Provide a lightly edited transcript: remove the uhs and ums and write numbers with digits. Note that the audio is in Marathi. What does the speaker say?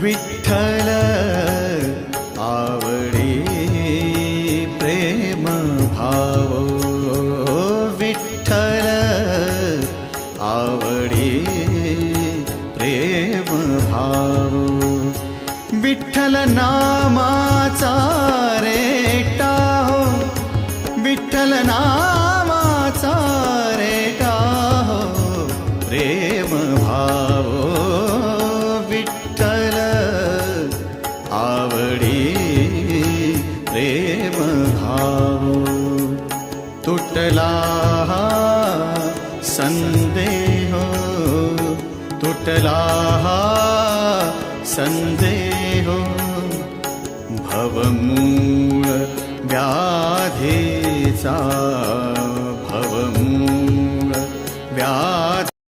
विठ्ठल आवडी प्रेम भाव, विठ्ठल आवडी प्रेम भाव, विठ्ठल नामाचा रेटा हो, विठ्ठल नामाचा रेटा हो प्रेम भाव, विठ्ठल आवडी प्रेम भाव. तुटला संदेह, तुटला संदेह, भवमूळ व्याधीचा